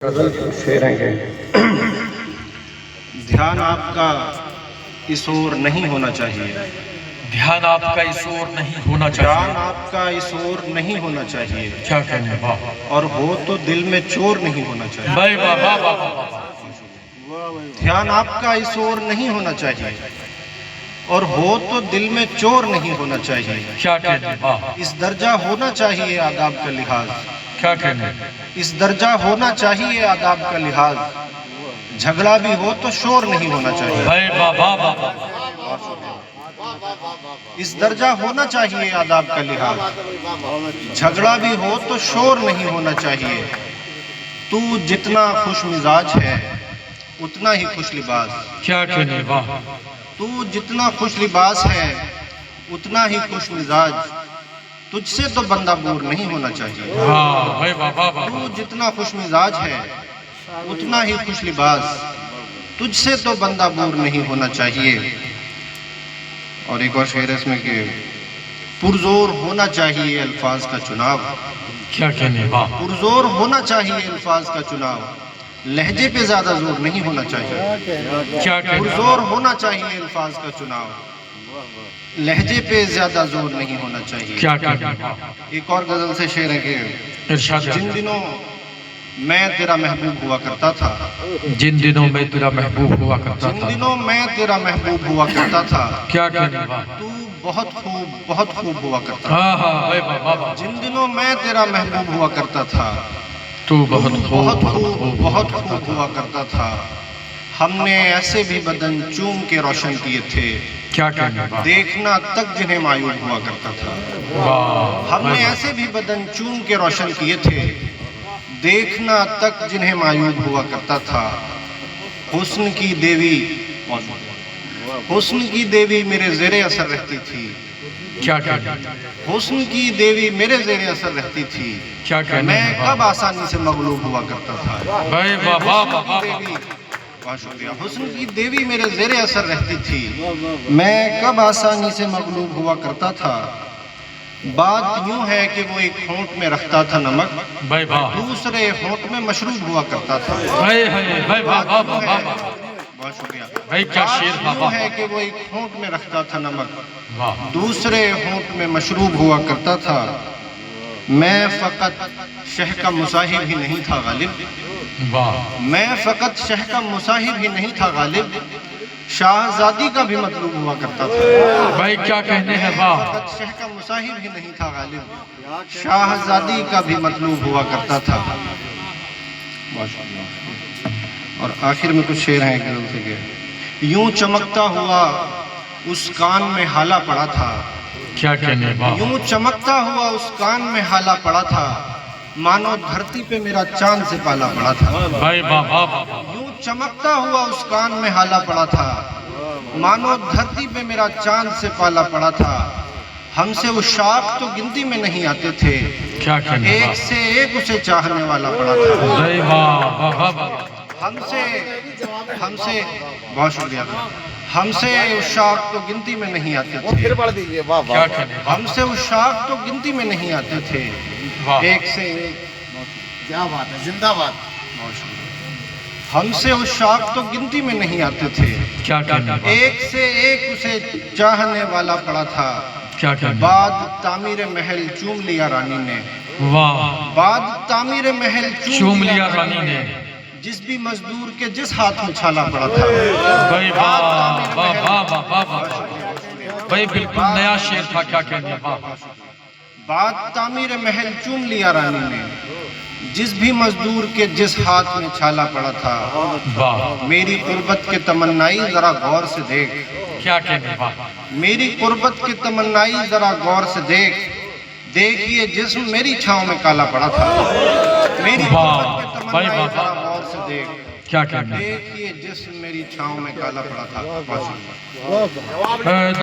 ध्यान आपका इस ओर नहीं होना चाहिए। ध्यान आपका इस ओर नहीं होना ध्यान चाहिए। आपका इस ओर नहीं होना चाहिए। क्या कहने वाह और हो तो दिल में चोर नहीं होना चाहिए। भाई वाह वाह वाह वाह वाह। ध्यान आपका इस ओर नहीं होना चाहिए और हो तो दिल में चोर नहीं होना चाहिए। क्या कहने वाह इस दर्जा होना चाहिए आदाब का लिहाज। क्या कहने इस दर्जा होना चाहिए आदाब का लिहाज। झगड़ा भी हो तो शोर नहीं होना चाहिए। भाई वाह वाह वाह वाह। इस दर्जा होना चाहिए आदाब का लिहाज। झगड़ा भी हो तो शोर नहीं होना चाहिए। तू जितना खुश मिजाज है उतना ही खुश लिबास। क्या कहने वाह तू जितना खुश लिबास है उतना ही खुश मिजाज। तुझसे तो बंदा बोर नहीं होना चाहिए। वाह भाई वाह वाह वाह। तू जितना खुश मिजाज है उतना ही खुश लिबास। तुझसे तो बंदा बोर नहीं होना चाहिए। और एक और शेर है इसमें कि पुरजोर होना चाहिए अल्फाज का चुनाव। क्या कहने वाह पुरजोर होना चाहिए अल्फाज का चुनाव। लहजे पे ज्यादा जोर नहीं होना चाहिए। क्या कहने पुरजोर होना चाहिए अल्फाज का चुनाव। लहजे पे ज्यादा जोर नहीं होना चाहिए। क्या कहने वाह। एक और गजल से शेर है कि इरशाद जिन दिनों मैं तेरा महबूब हुआ करता था। जिन दिनों में तेरा महबूब हुआ करता जिन था। दिनों मैं तेरा महबूब हुआ करता था। क्या कहने वाह तू बहुत खूब हुआ करता था। हाँ हाँ भाई वाह वाह वाह। जिन दिनों मैं तेरा महबूब हुआ करता था। तू बहुत खूब बहुत खूब हुआ करता था। हमने ऐसे भी बदन चूम के रोशन किए थे। क्या कहने वाह देखना तक जिन्हें मायूब हुआ करता था। वाह हमने ऐसे भी बदन चूम के रोशन किए थे। देखना तक जिन्हें मायूब हुआ करता था। हुस्न की देवी मेरे ज़ेरे असर रहती थी। क्या कहने हुस्न की देवी मेरे ज़ेरे असर रहती थी। क्या कहने मैं कब आसानी से मगलूब हुआ करता था। भाई वाह वाह वाह वाह। बहुत शुक्रिया। हुस्न की देवी मेरे ज़ेरे असर रहती थी। मैं कब आसानी से मगलूब हुआ करता था। बात यूं है कि वो एक होंठ में रखता था नमक। भाई वाह दूसरे होंठ में मशरूब हुआ करता था। भाई भाई वाह वाह वाह वाह। बहुत शुक्रिया। भाई क्या शेर बात वाह यूं वाह। है कि वो एक होंठ में रखता था नमक। वाह दूसरे होंठ में मशरूब हुआ करता था। मैं फकत शह का मुसाहिब ही नहीं था गालिब। वाह मैं फकत शह का मुसाहिब ही नहीं था गालिब। शाहजादी का भी मतलूब हुआ करता था। भाई क्या कहने हैं वाह। फकत शह का मुसाहिब ही नहीं था गालिब। शाहजादी का भी मतलूब हुआ करता था। और आखिर में कुछ शेर हैं गजल से के यूं चमकता हुआ उस कान में हाला पड़ा था। क्या कहने वाह यूं चमकता हुआ उस कान में हाला पड़ा था। मानो धरती पे मेरा चांद से पाला पड़ा था। भाई वाह वाह वाह। यूं चमकता हुआ उस कान में हाला पड़ा था। मानो धरती पे मेरा चांद से पाला पड़ा था। हमसे वो शाख तो गिनती में नहीं आते थे। क्या कहने एक वाह से एक उसे चाहने वाला पड़ा था। भाई वाह वाह वाह वाह। हमसे बहुत शुक्रिया। हमसे उस शाख तो गिनती में नहीं आते थे। क्या कहने वाह। हमसे उस शाख तो गिनती में नहीं आते थे। वाह एक से एक क्या बात है, जिंदाबाद। हमसे उस शाख तो गिनती में नहीं आते थे। क्या कहने वाह। एक से एक उसे चाहने वाला पड़ा था। क्या कहने बाद तामीर महल चूम लिया रानी ने। वाह बाद तामीर महल चूम लिया रानी ने। जिस भी मजदूर के जिस हाथ में छाला पड़ा था। भाई वाह वाह वाह वाह वाह वाह। भाई बिल्कुल नया शेर था। क्या कहने वाह। बाद तामीर महल चूम लिया रानी ने। जिस भी मजदूर के जिस हाथ में छाला पड़ा था। वाह मेरी कुर्बत के तमन्नाई जरा गौर से देख। क्या कहने वाह। मेरी कुर्बत के तमन्नाई जरा गौर से देख। देखिए जिस्म मेरी छांव में काला पड़ा था। मेरी वाह कुर्बत के भाई तमन्नाई वाह जरा गौर से देख। क्या कहने देखिए जिस्म मेरी छांव में काला पड़ा था। वाह।